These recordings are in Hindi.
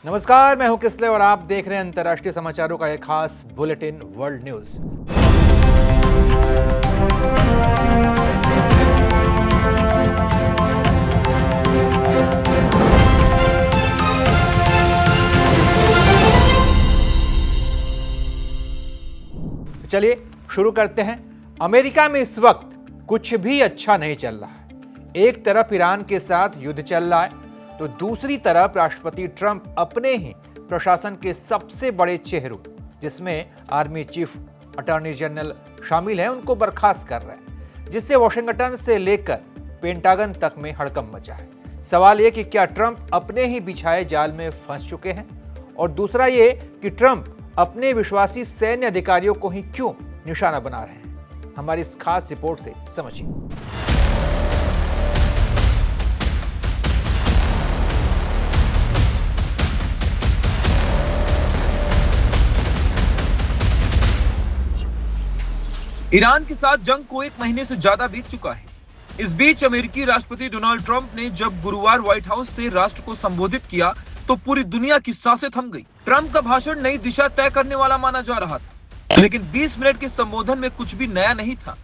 नमस्कार, मैं हूं किसले और आप देख रहे हैं अंतर्राष्ट्रीय समाचारों का एक खास बुलेटिन वर्ल्ड न्यूज। चलिए शुरू करते हैं। अमेरिका में इस वक्त कुछ भी अच्छा नहीं चल रहा है। एक तरफ ईरान के साथ युद्ध चल रहा है तो दूसरी तरफ राष्ट्रपति ट्रंप अपने ही प्रशासन के सबसे बड़े चेहरों, जिसमें आर्मी चीफ, अटॉर्नी जनरल शामिल हैं, उनको बर्खास्त कर रहे हैं, जिससे वॉशिंगटन से लेकर पेंटागन तक में हड़कंप मचा है। सवाल ये कि क्या ट्रंप अपने ही बिछाए जाल में फंस चुके हैं, और दूसरा ये कि ट्रंप अपने विश्वासी सैन्य अधिकारियों को ही क्यों निशाना बना रहे हैं। हमारी इस खास रिपोर्ट से समझिए। ईरान के साथ जंग को 1 महीने से ज्यादा बीत चुका है। इस बीच अमेरिकी राष्ट्रपति डोनाल्ड ट्रंप ने जब गुरुवार व्हाइट हाउस से राष्ट्र को संबोधित किया तो पूरी दुनिया की सांसें थम गई। ट्रंप का भाषण नई दिशा तय करने वाला माना जा रहा था, लेकिन 20 मिनट के संबोधन में कुछ भी नया नहीं था।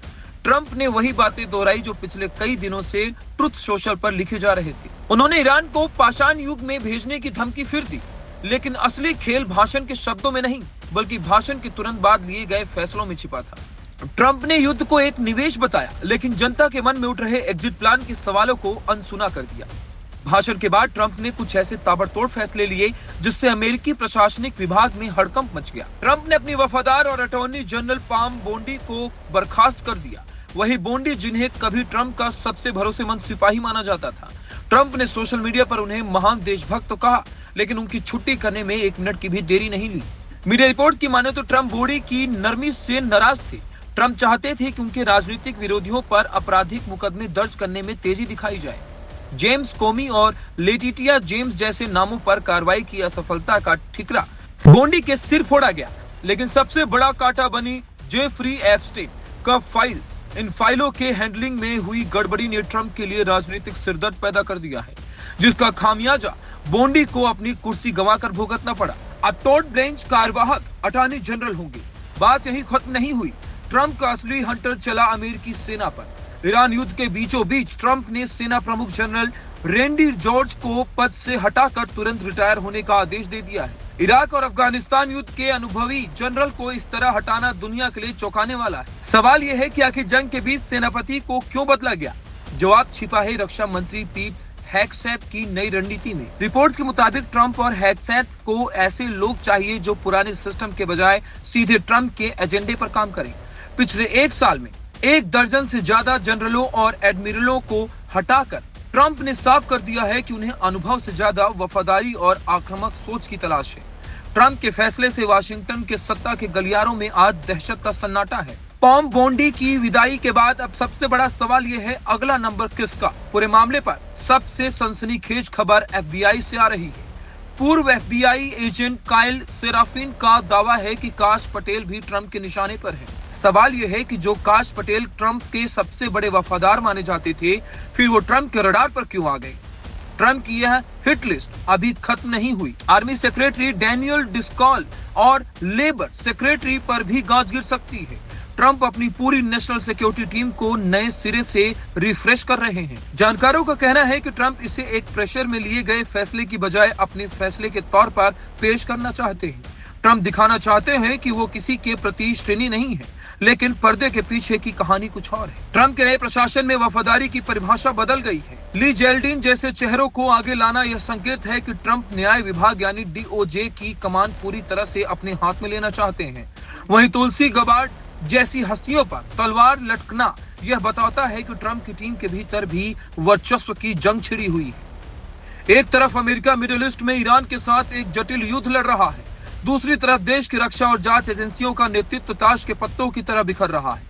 ट्रंप ने वही बातें दोहराई जो पिछले कई दिनों से ट्रुथ सोशल पर लिखे जा रहे थे। उन्होंने ईरान को पाषाण युग में भेजने की धमकी फिर दी, लेकिन असली खेल भाषण के शब्दों में नहीं, बल्कि भाषण के तुरंत बाद लिए गए फैसलों में छिपा था। ट्रंप ने युद्ध को एक निवेश बताया, लेकिन जनता के मन में उठ रहे एग्जिट प्लान के सवालों को अनसुना कर दिया। भाषण के बाद ट्रंप ने कुछ ऐसे ताबड़तोड़ फैसले लिए जिससे अमेरिकी प्रशासनिक विभाग में हड़कंप मच गया। ट्रंप ने अपनी वफादार और अटॉर्नी जनरल पाम बोंडी को बर्खास्त कर दिया। वही बोंडी, जिन्हें कभी ट्रंप का सबसे भरोसेमंद सिपाही माना जाता था। ट्रंप ने सोशल मीडिया पर उन्हें महान देशभक्त तो कहा, लेकिन उनकी छुट्टी करने में 1 मिनट की भी देरी नहीं ली। मीडिया रिपोर्ट की माने तो ट्रंप बोंडी की नरमी से नाराज थे। ट्रंप चाहते थे कि उनके राजनीतिक विरोधियों पर आपराधिक मुकदमे दर्ज करने में तेजी दिखाई जाए। जेम्स कोमी और लेटिटिया जेम्स जैसे नामों पर कार्रवाई की असफलता का ठिकरा बोंडी के सिर फोड़ा गया, लेकिन सबसे बड़ा कांटा बनी जेफरी एप्स्टीन का फाइल्स। इन फाइलों के हैंडलिंग में हुई गड़बड़ी ने ट्रंप के लिए राजनीतिक सिरदर्द पैदा कर दिया है, जिसका खामियाजा बोंडी को अपनी कुर्सी गंवाकर भुगतना पड़ा। अब टॉड ब्लेंच कार्यवाहक अटॉर्नी जनरल होंगे। बात यही खत्म नहीं हुई। ट्रंप का असली हंटर चला अमेरिकी सेना पर। ईरान युद्ध के बीचों बीच ट्रंप ने सेना प्रमुख जनरल रेंडी जॉर्ज को पद से हटाकर तुरंत रिटायर होने का आदेश दे दिया है। इराक और अफगानिस्तान युद्ध के अनुभवी जनरल को इस तरह हटाना दुनिया के लिए चौंकाने वाला है। सवाल यह है कि आखिर जंग के बीच सेनापति को क्यों बदला गया? जवाब छिपा है रक्षा मंत्री पीट हेग्सेथ की नई रणनीति में। रिपोर्ट के मुताबिक ट्रंप और हेग्सेथ को ऐसे लोग चाहिए जो पुराने सिस्टम के बजाय सीधे ट्रंप के एजेंडे पर काम करें। पिछले 1 साल में 1 दर्जन से ज्यादा जनरलों और एडमिरलों को हटाकर ट्रंप ने साफ कर दिया है कि उन्हें अनुभव से ज्यादा वफादारी और आक्रामक सोच की तलाश है। ट्रंप के फैसले से वाशिंगटन के सत्ता के गलियारों में आज दहशत का सन्नाटा है। पॉम बोंडी की विदाई के बाद अब सबसे बड़ा सवाल यह है, अगला नंबर किसका? पूरे मामले पर सबसे सनसनीखेज खबर FBI से आ रही है। पूर्व FBI एजेंट काइल सेराफिन का दावा है कि काश पटेल भी ट्रंप के निशाने पर है। सवाल यह है कि जो काश पटेल ट्रंप के सबसे बड़े वफादार माने जाते थे, फिर वो ट्रंप के रडार पर क्यों आ गए? ट्रंप की यह हिट लिस्ट अभी खत्म नहीं हुई। आर्मी सेक्रेटरी डैनियल डिस्कॉल और लेबर सेक्रेटरी पर भी गाज गिर सकती है। ट्रंप अपनी पूरी नेशनल सिक्योरिटी टीम को नए सिरे से रिफ्रेश कर रहे हैं। जानकारों का कहना है कि ट्रंप इसे एक प्रेशर में लिए गए फैसले की बजाय अपने फैसले के तौर पर पेश करना चाहते हैं। ट्रंप दिखाना चाहते हैं कि वो किसी के प्रति श्रेणी नहीं है, लेकिन पर्दे के पीछे की कहानी कुछ और है। ट्रंप के नए प्रशासन में वफादारी की परिभाषा बदल गई है। ली जेल्डिन जैसे चेहरों को आगे लाना यह संकेत है कि ट्रंप न्याय विभाग यानी DOJ की कमान पूरी तरह से अपने हाथ में लेना चाहते हैं। वहीं तुलसी गबार्ड जैसी हस्तियों पर तलवार लटकना यह बताता है कि ट्रंप की टीम के भीतर भी वर्चस्व की जंग छिड़ी हुई है। एक तरफ अमेरिका मिडिल ईस्ट में ईरान के साथ एक जटिल युद्ध लड़ रहा है, दूसरी तरफ देश की रक्षा और जांच एजेंसियों का नेतृत्व ताश के पत्तों की तरह बिखर रहा है।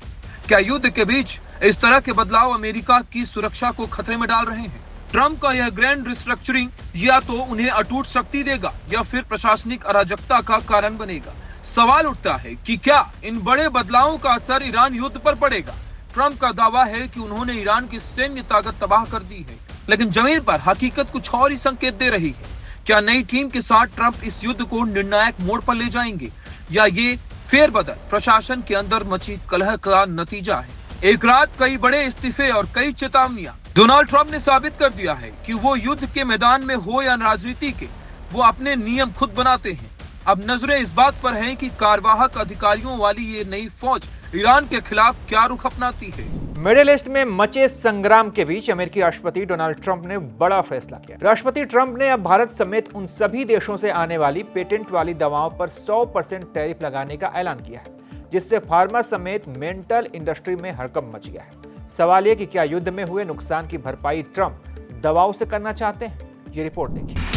क्या युद्ध के बीच इस तरह के बदलाव अमेरिका की सुरक्षा को खतरे में डाल रहे हैं? ट्रंप का यह ग्रैंड रिस्ट्रक्चरिंग या तो उन्हें अटूट शक्ति देगा या फिर प्रशासनिक अराजकता का कारण बनेगा। सवाल उठता है कि क्या इन बड़े बदलावों का असर ईरान युद्ध पर पड़ेगा? ट्रंप का दावा है कि उन्होंने ईरान की सैन्य ताकत तबाह कर दी है, लेकिन जमीन पर हकीकत कुछ और ही संकेत दे रही है। क्या नई टीम के साथ ट्रंप इस युद्ध को निर्णायक मोड़ पर ले जाएंगे या ये फेरबदल प्रशासन के अंदर मची कलह का नतीजा है? एक रात कई बड़े इस्तीफे और कई चेतावनियां। डोनाल्ड ट्रंप ने साबित कर दिया है कि वो युद्ध के मैदान में हो या राजनीति के, वो अपने नियम खुद बनाते हैं। अब नजरें इस बात पर हैं कि कार्यवाहक अधिकारियों वाली ये नई फौज ईरान के खिलाफ क्या रुख अपनाती है। मिडिल ईस्ट में मचे संग्राम के बीच अमेरिकी राष्ट्रपति डोनाल्ड ट्रंप ने बड़ा फैसला किया। राष्ट्रपति ट्रंप ने अब भारत समेत उन सभी देशों से आने वाली पेटेंट वाली दवाओं पर 100% टैरिफ लगाने का ऐलान किया है, जिससे फार्मा समेत मेंटल इंडस्ट्री में हड़कंप मच गया है। सवाल यह कि क्या युद्ध में हुए नुकसान की भरपाई ट्रंप दवाओं से करना चाहते हैं? ये रिपोर्ट देखिए।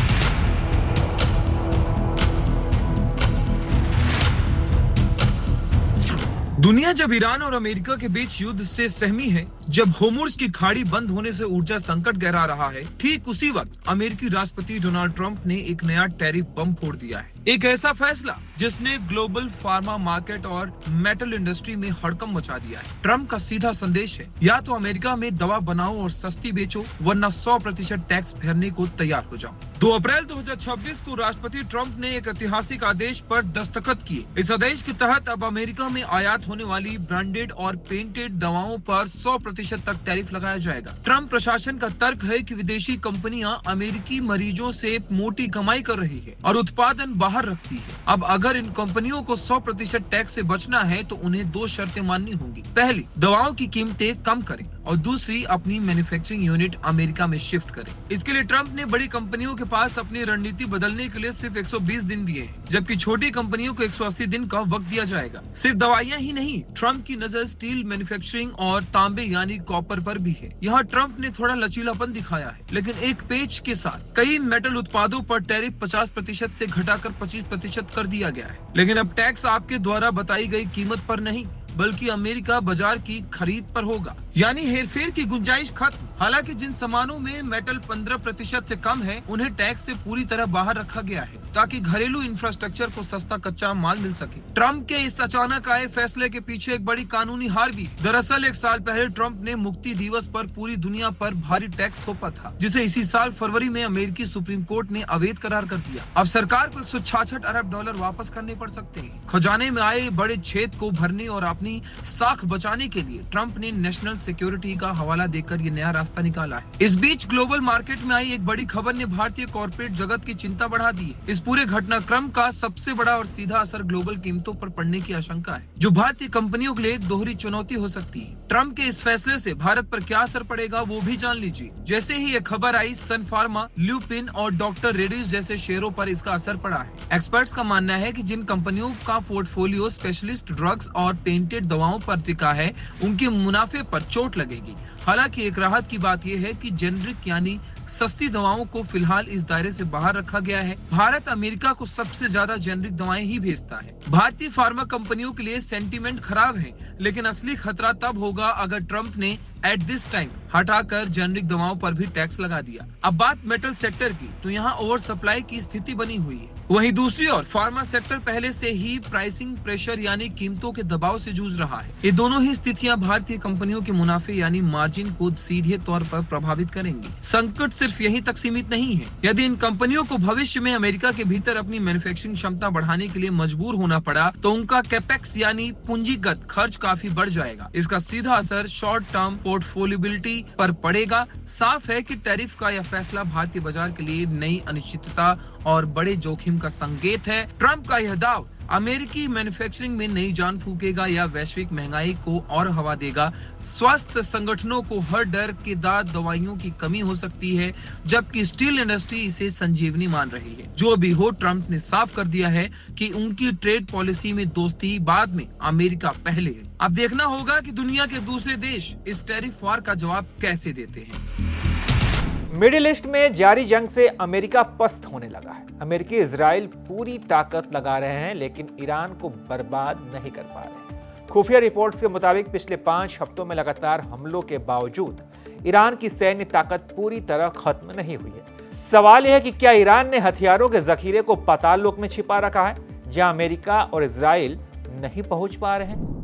दुनिया जब ईरान और अमेरिका के बीच युद्ध से सहमी है, जब होर्मुज़ की खाड़ी बंद होने से ऊर्जा संकट गहरा रहा है, ठीक उसी वक्त अमेरिकी राष्ट्रपति डोनाल्ड ट्रंप ने एक नया टैरिफ बम फोड़ दिया है। एक ऐसा फैसला जिसने ग्लोबल फार्मा मार्केट और मेटल इंडस्ट्री में हड़कंप मचा दिया है। ट्रंप का सीधा संदेश है, या तो अमेरिका में दवा बनाओ और सस्ती बेचो, वरना 100% टैक्स भरने को तैयार हो जाओ। 2 अप्रैल 2026 को राष्ट्रपति ट्रंप ने एक ऐतिहासिक आदेश पर दस्तखत किए। इस आदेश के तहत अब अमेरिका में आयात होने वाली ब्रांडेड और पेंटेड दवाओं पर 100% तक टैरिफ लगाया जाएगा। ट्रंप प्रशासन का तर्क है कि विदेशी कंपनियां अमेरिकी मरीजों से मोटी कमाई कर रही है और उत्पादन बाहर रखती है। अब अगर इन कंपनियों को 100% टैक्स से बचना है तो उन्हें 2 शर्तें माननी होंगी। पहली, दवाओं की कीमतें कम करें और दूसरी, अपनी मैन्युफैक्चरिंग यूनिट अमेरिका में शिफ्ट करें। इसके लिए ट्रंप ने बड़ी कंपनियों के पास अपनी रणनीति बदलने के लिए सिर्फ 120 दिन दिए हैं, जबकि छोटी कंपनियों को 180 दिन का वक्त दिया जाएगा। सिर्फ दवाइयां ही नहीं, ट्रंप की नजर स्टील मैन्युफैक्चरिंग और तांबे यानी कॉपर पर भी है। यहाँ ट्रंप ने थोड़ा लचीलापन दिखाया है, लेकिन एक पेच के साथ। कई मेटल उत्पादों पर टैरिफ 50% से घटाकर 25% कर दिया गया है। लेकिन अब टैक्स आपके द्वारा बताई गई कीमत पर नहीं, बल्कि अमेरिका बाजार की खरीद पर होगा, यानी हेरफेर की गुंजाइश खत्म। हालांकि जिन सामानों में मेटल 15% से कम है, उन्हें टैक्स से पूरी तरह बाहर रखा गया है, ताकि घरेलू इंफ्रास्ट्रक्चर को सस्ता कच्चा माल मिल सके। ट्रंप के इस अचानक आए फैसले के पीछे एक बड़ी कानूनी हार भी है। दरअसल 1 साल पहले ट्रंप ने मुक्ति दिवस पर पूरी दुनिया पर भारी टैक्स थोपा था, जिसे इसी साल फरवरी में अमेरिकी सुप्रीम कोर्ट ने अवैध करार कर दिया। अब सरकार को $166 अरब वापस करने पड़ सकते हैं। खजाने में आए बड़े छेद को भरने और अपनी साख बचाने के लिए ट्रंप ने नेशनल सिक्योरिटी का हवाला देकर ये नया रास्ता निकाला है। इस बीच ग्लोबल मार्केट में आई एक बड़ी खबर ने भारतीय कॉर्पोरेट जगत की चिंता बढ़ा दी है। इस पूरे घटनाक्रम का सबसे बड़ा और सीधा असर ग्लोबल कीमतों पर पड़ने की आशंका है, जो भारतीय कंपनियों के लिए एक दोहरी चुनौती हो सकती है। ट्रंप के इस फैसले से भारत पर क्या असर पड़ेगा, वो भी जान लीजिए। जैसे ही ये खबर आई, सन फार्मा, ल्यूपिन और डॉक्टर रेड्डीज जैसे शेयरों पर इसका असर पड़ा है। एक्सपर्ट्स का मानना है कि जिन कंपनियों का पोर्टफोलियो स्पेशलिस्ट ड्रग्स और पेंटेड दवाओं पर टिका है, उनके मुनाफे पर चोट लगेगी। हालांकि एक राहत की बात यह है कि जेनरिक यानी सस्ती दवाओं को फिलहाल इस दायरे से बाहर रखा गया है। भारत अमेरिका को सबसे ज्यादा जेनरिक दवाएं ही भेजता है। भारतीय फार्मा कंपनियों के लिए सेंटीमेंट खराब है, लेकिन असली खतरा तब होगा अगर ट्रंप ने एट दिस टाइम हटाकर जेनरिक दवाओं पर भी टैक्स लगा दिया। अब बात मेटल सेक्टर की, तो यहाँ ओवर सप्लाई की स्थिति बनी हुई है। वहीं दूसरी ओर फार्मा सेक्टर पहले से ही प्राइसिंग प्रेशर यानी कीमतों के दबाव से जूझ रहा है। ये दोनों ही स्थितियां भारतीय कंपनियों के मुनाफे यानी मार्जिन को सीधे तौर पर प्रभावित करेंगी। संकट सिर्फ यहीं तक सीमित नहीं है। यदि इन कंपनियों को भविष्य में अमेरिका के भीतर अपनी मैन्युफैक्चरिंग क्षमता बढ़ाने के लिए मजबूर होना पड़ा, तो उनका कैपेक्स यानी पूंजीगत खर्च काफी बढ़ जाएगा। इसका सीधा असर शॉर्ट टर्म पोर्टफोलियोबिलिटी पर पड़ेगा। साफ है कि टैरिफ का यह फैसला भारतीय बाजार के लिए नई अनिश्चितता और बड़े जोखिम का संकेत है। ट्रंप का यह दाव अमेरिकी मैन्युफैक्चरिंग में नई जान फूकेगा या वैश्विक महंगाई को और हवा देगा। स्वास्थ्य संगठनों को हर डर के दाद दवाइयों की कमी हो सकती है, जबकि स्टील इंडस्ट्री इसे संजीवनी मान रही है। जो भी हो, ट्रंप ने साफ कर दिया है कि उनकी ट्रेड पॉलिसी में दोस्ती बाद में, अमेरिका पहले है। अब देखना होगा कि दुनिया के दूसरे देश इस टैरिफ वार का जवाब कैसे देते हैं। मिडिल ईस्ट में जारी जंग से अमेरिका पस्त होने लगा है। अमेरिकी इजराइल पूरी ताकत लगा रहे हैं, लेकिन ईरान को बर्बाद नहीं कर पा रहे। खुफिया रिपोर्ट्स के मुताबिक पिछले 5 हफ्तों में लगातार हमलों के बावजूद ईरान की सैन्य ताकत पूरी तरह खत्म नहीं हुई है। सवाल यह है कि क्या ईरान ने हथियारों के जखीरे को पाताल लोक में छिपा रखा है, जहां अमेरिका और इजराइल नहीं पहुंच पा रहे हैं।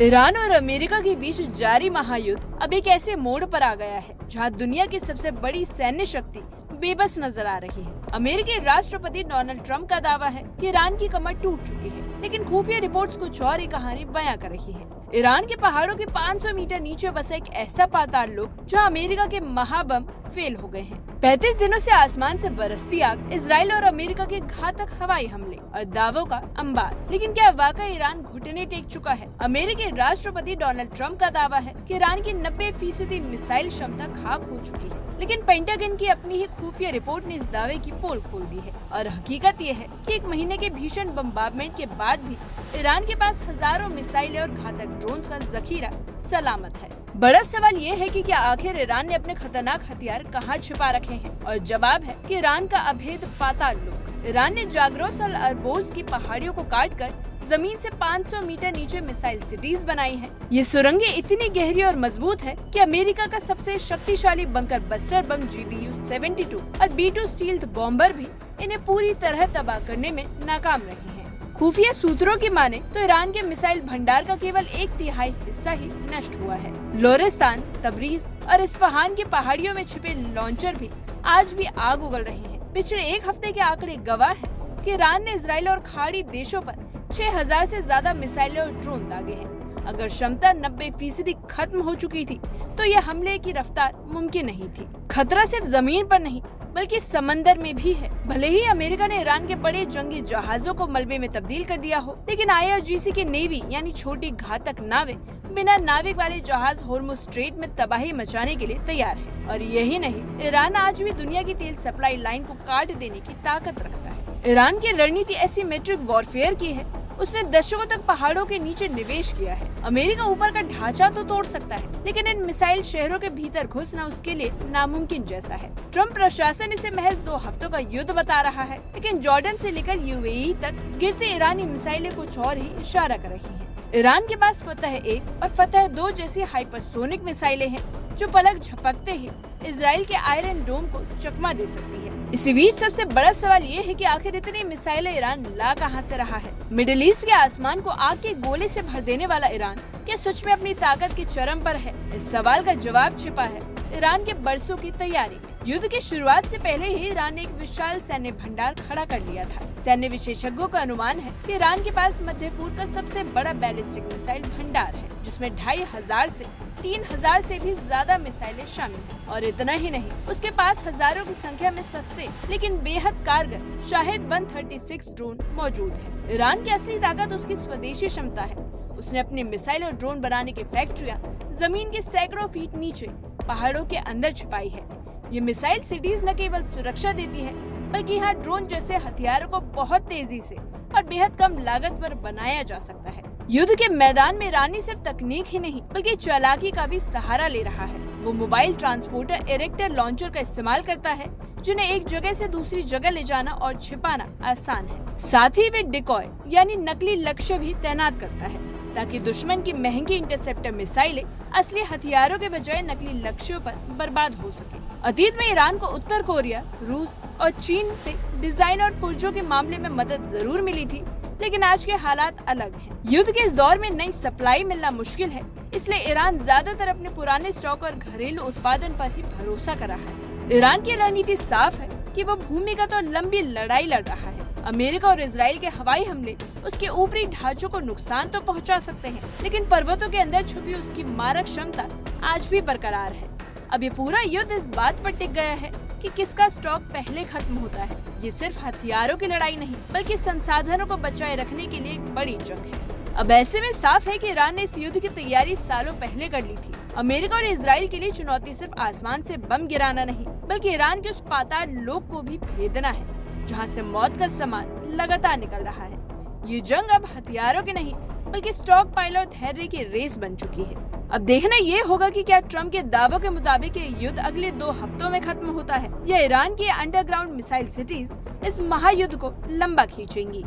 ईरान और अमेरिका के बीच जारी महायुद्ध अब एक ऐसे मोड़ पर आ गया है जहां दुनिया की सबसे बड़ी सैन्य शक्ति बेबस नजर आ रही है। अमेरिकी राष्ट्रपति डोनाल्ड ट्रंप का दावा है कि ईरान की कमर टूट चुकी है, लेकिन खुफिया रिपोर्ट्स कुछ और ही कहानी बयां कर रही है। ईरान के पहाड़ों के 500 मीटर नीचे बसा एक ऐसा पाताल लोक जहां अमेरिका के महाबम फेल हो गए हैं। 35 दिनों से आसमान से बरसती आग, इजराइल और अमेरिका के घातक हवाई हमले और दावों का अंबार। लेकिन क्या वाकई ईरान घुटने टेक चुका है? अमेरिकी राष्ट्रपति डोनाल्ड ट्रंप का दावा है कि ईरान की 90% मिसाइल क्षमता खाक हो चुकी है, लेकिन पेंटागन की अपनी ही खुफिया रिपोर्ट ने इस दावे की पोल खोल दी है। और हकीकत ये है कि 1 महीने के भीषण बम्बार्टमेंट के बाद भी ईरान के पास हजारों मिसाइलें और घातक ड्रोन्स का जखीरा सलामत है। बड़ा सवाल ये है कि क्या आखिर ईरान ने अपने खतरनाक हथियार कहां छिपा रखे हैं? और जवाब है कि ईरान का अभेद पाताल लोक। ईरान ने जाग्रोस और अरबोज की पहाड़ियों को काटकर जमीन से 500 मीटर नीचे मिसाइल सिटीज बनाई हैं। ये सुरंगें इतनी गहरी और मजबूत है कि अमेरिका का सबसे शक्तिशाली बंकर बस्टर बम GBU-72 और B-2 स्टील्थ बॉम्बर भी इन्हें पूरी तरह तबाह करने में नाकाम रहे हैं। खुफिया सूत्रों की माने तो ईरान के मिसाइल भंडार का केवल 1/3 हिस्सा ही नष्ट हुआ है। लोरेस्तान, तबरीज और इस्फहान की पहाड़ियों में छिपे लॉन्चर भी आज भी आग उगल रहे हैं। पिछले 1 हफ्ते के आंकड़े गवाह हैं कि ईरान ने इजराइल और खाड़ी देशों पर 6000 से ज्यादा मिसाइलें और ड्रोन दागे हैं। अगर क्षमता 90% खत्म हो चुकी थी तो यह हमले की रफ्तार मुमकिन नहीं थी। खतरा सिर्फ जमीन पर नहीं बल्कि समंदर में भी है। भले ही अमेरिका ने ईरान के बड़े जंगी जहाजों को मलबे में तब्दील कर दिया हो, लेकिन IRGC के नेवी यानी छोटी घातक नावें बिना नाविक वाले जहाज होर्मुज स्ट्रेट में तबाही मचाने के लिए तैयार है। और यही नहीं, ईरान आज भी दुनिया की तेल सप्लाई लाइन को काट देने की ताकत रखता है। ईरान की रणनीति एसिमेट्रिक वॉरफेयर की है। उसने दशकों तक पहाड़ों के नीचे निवेश किया है। अमेरिका ऊपर का ढांचा तो तोड़ सकता है, लेकिन इन मिसाइल शहरों के भीतर घुसना उसके लिए नामुमकिन जैसा है। ट्रंप प्रशासन इसे महज 2 हफ्तों का युद्ध बता रहा है, लेकिन जॉर्डन से लेकर UAE तक गिरते ईरानी मिसाइलें कुछ और ही इशारा कर रही हैं। ईरान के पास फतह 1 और फतह 2 जैसी हाइपरसोनिक मिसाइलें हैं जो पलक झपकते ही इजराइल के आयरन डोम को चकमा दे सकती है। इसी बीच सबसे बड़ा सवाल ये है कि आखिर इतनी मिसाइलें ईरान ला कहां से रहा है? मिडिल ईस्ट के आसमान को आग के गोले से भर देने वाला ईरान क्या सच में अपनी ताकत के चरम पर है? इस सवाल का जवाब छिपा है ईरान के बरसों की तैयारी में। युद्ध की शुरुआत से पहले ही ईरान ने एक विशाल सैन्य भंडार खड़ा कर लिया था। सैन्य विशेषज्ञों का अनुमान है कि ईरान के पास मध्य पूर्व का सबसे बड़ा बैलिस्टिक मिसाइल भंडार है, जिसमें 2500 से 3000 से भी ज्यादा मिसाइलें शामिल हैं। और इतना ही नहीं, उसके पास हजारों की संख्या में सस्ते लेकिन बेहद कारगर शाहिद 136 ड्रोन मौजूद है। ईरान की असली ताकत उसकी स्वदेशी क्षमता है। उसने अपने मिसाइल और ड्रोन बनाने की फैक्ट्रियां जमीन के सैकड़ों फीट नीचे पहाड़ों के अंदर छिपाई है। ये मिसाइल सिटीज न केवल सुरक्षा देती है, बल्कि यहाँ ड्रोन जैसे हथियारों को बहुत तेजी से और बेहद कम लागत पर बनाया जा सकता है। युद्ध के मैदान में ईरानी सिर्फ तकनीक ही नहीं बल्कि चालाकी का भी सहारा ले रहा है। वो मोबाइल ट्रांसपोर्टर इरेक्टर लॉन्चर का इस्तेमाल करता है, जिन्हें एक जगह से दूसरी जगह ले जाना और छिपाना आसान है। साथ ही वे डिकॉय यानी नकली लक्ष्य भी तैनात करता है, ताकि दुश्मन की महंगी इंटरसेप्टर मिसाइलें असली हथियारों के बजाय नकली लक्ष्यों पर बर्बाद हो सके। अतीत में ईरान को उत्तर कोरिया, रूस और चीन से डिजाइन और पुर्जों के मामले में मदद जरूर मिली थी, लेकिन आज के हालात अलग हैं। युद्ध के इस दौर में नई सप्लाई मिलना मुश्किल है, इसलिए ईरान ज्यादातर अपने पुराने स्टॉक और घरेलू उत्पादन पर ही भरोसा कर रहा है। ईरान की रणनीति साफ है कि वो भूमिगत और लंबी लड़ाई लड़ रहा है। अमेरिका और इजराइल के हवाई हमले उसके ऊपरी ढांचों को नुकसान तो पहुंचा सकते हैं, लेकिन पर्वतों के अंदर छुपी उसकी मारक क्षमता आज भी बरकरार है। अब ये पूरा युद्ध इस बात पर टिक गया है कि किसका स्टॉक पहले खत्म होता है। ये सिर्फ हथियारों की लड़ाई नहीं बल्कि संसाधनों को बचाए रखने के लिए एक बड़ी जंग है। अब ऐसे में साफ है कि ईरान ने इस युद्ध की तैयारी सालों पहले कर ली थी। अमेरिका और इजराइल के लिए चुनौती सिर्फ आसमान से बम गिराना नहीं, बल्कि ईरान के उस पाताल लोक को भी भेदना है, जहाँ से मौत का सामान लगातार निकल रहा है। ये जंग अब हथियारों की नहीं बल्कि स्टॉक पाइल और धैर्य की रेस बन चुकी है। अब देखना ये होगा कि क्या ट्रंप के दावों के मुताबिक ये युद्ध अगले 2 हफ्तों में खत्म होता है, या ईरान की अंडरग्राउंड मिसाइल सिटीज इस महायुद्ध को लंबा खींचेंगी।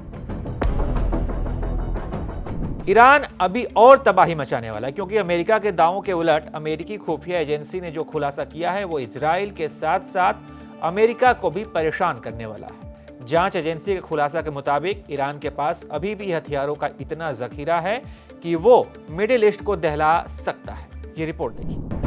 ईरान अभी और तबाही मचाने वाला है, क्योंकि अमेरिका के दावों के उलट अमेरिकी खुफिया एजेंसी ने जो खुलासा किया है वो इजराइल के साथ साथ अमेरिका को भी परेशान करने वाला है। जांच एजेंसी के खुलासा के मुताबिक ईरान के पास अभी भी हथियारों का इतना जखीरा है कि वो मिडिल ईस्ट को दहला सकता है। ये रिपोर्ट देखिए।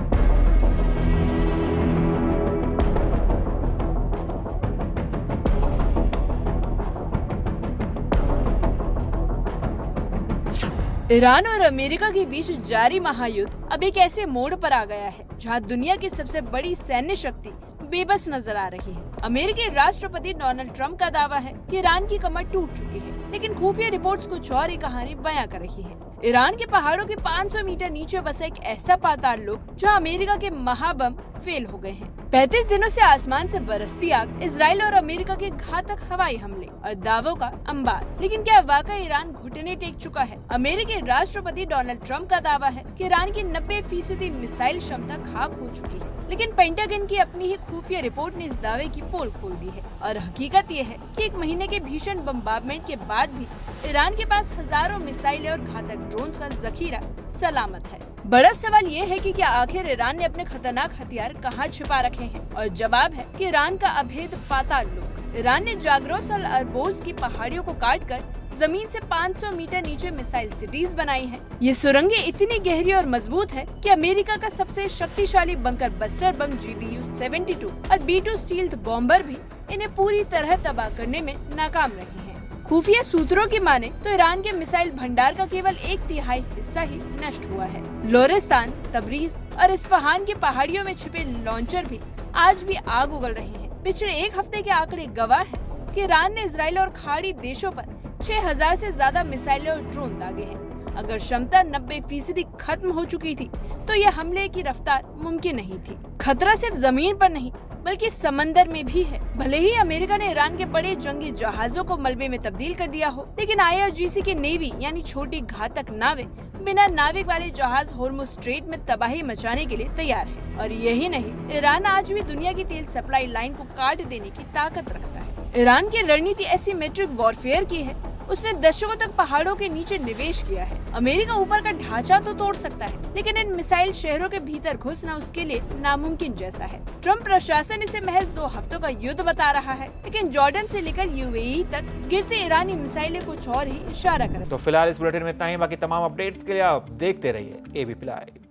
ईरान और अमेरिका के बीच जारी महायुद्ध अब एक ऐसे मोड़ पर आ गया है जहां दुनिया की सबसे बड़ी सैन्य शक्ति बेबस नजर आ रही है। अमेरिकी राष्ट्रपति डोनाल्ड ट्रंप का दावा है कि ईरान की कमर टूट चुकी है, लेकिन खुफिया रिपोर्ट्स कुछ और ही कहानी बयां कर रही है। ईरान के पहाड़ों के 500 मीटर नीचे बसा एक ऐसा पाताल लोक जहां अमेरिका के महाबम फेल हो गए हैं। 35 दिनों से आसमान से बरसती आग, इजराइल और अमेरिका के घातक हवाई हमले और दावों का अंबार। लेकिन क्या वाकई ईरान घुटने टेक चुका है? अमेरिकी राष्ट्रपति डोनाल्ड ट्रंप का दावा है कि ईरान की 90% मिसाइल क्षमता खाक हो चुकी है, लेकिन पेंटागन की अपनी ही खुफिया रिपोर्ट ने इस दावे की पोल खोल दी है। और हकीकत ये है कि 1 महीने के भीषण बम्बार्डमेंट के बाद भी ईरान के पास हजारों मिसाइलें और घातक ड्रोन्स का जखीरा सलामत है। बड़ा सवाल ये है कि क्या आखिर ईरान ने अपने खतरनाक हथियार कहां छिपा रखे हैं? और जवाब है कि ईरान का अभेद पाताल लोक। ईरान ने जाग्रोस और अरबोज की पहाड़ियों को काटकर जमीन से 500 मीटर नीचे मिसाइल सिटीज बनाई हैं। ये सुरंगें इतनी गहरी और मजबूत है कि अमेरिका का सबसे शक्तिशाली बंकर बस्टर बम GBU-72 और B-2 स्टील्थ बॉम्बर भी इन्हें पूरी तरह तबाह करने में नाकाम रहे हैं। खुफिया सूत्रों की माने तो ईरान के मिसाइल भंडार का केवल 1/3 हिस्सा ही नष्ट हुआ है। लोरेस्तान, तबरीज और इस्फहान की पहाड़ियों में छिपे लॉन्चर भी आज भी आग उगल रहे हैं। पिछले एक हफ्ते के आंकड़े गवाह हैं कि ईरान ने इजराइल और खाड़ी देशों पर 6000 से ज्यादा मिसाइलें और ड्रोन दागे हैं। अगर क्षमता 90% खत्म हो चुकी थी तो यह हमले की रफ्तार मुमकिन नहीं थी। खतरा सिर्फ जमीन पर नहीं बल्कि समंदर में भी है। भले ही अमेरिका ने ईरान के बड़े जंगी जहाजों को मलबे में तब्दील कर दिया हो, लेकिन IRGC के नेवी यानी छोटी घातक नावें बिना नाविक वाले जहाज होर्मुज स्ट्रेट में तबाही मचाने के लिए तैयार है। और यही नहीं, ईरान आज भी दुनिया की तेल सप्लाई लाइन को काट देने की ताकत रखता है। ईरान की रणनीति एसिमेट्रिक वॉरफेयर की है। उसने दशकों तक पहाड़ों के नीचे निवेश किया है। अमेरिका ऊपर का ढांचा तो तोड़ सकता है, लेकिन इन मिसाइल शहरों के भीतर घुसना उसके लिए नामुमकिन जैसा है। ट्रंप प्रशासन इसे महज 2 हफ्तों का युद्ध बता रहा है, लेकिन जॉर्डन से लेकर UAE तक गिरते ईरानी मिसाइलें कुछ और ही इशारा कर। तो फिलहाल इस बुलेटिन में इतना ही। बाकी तमाम अपडेट्स के लिए आप देखते रहिए ABP लाइव।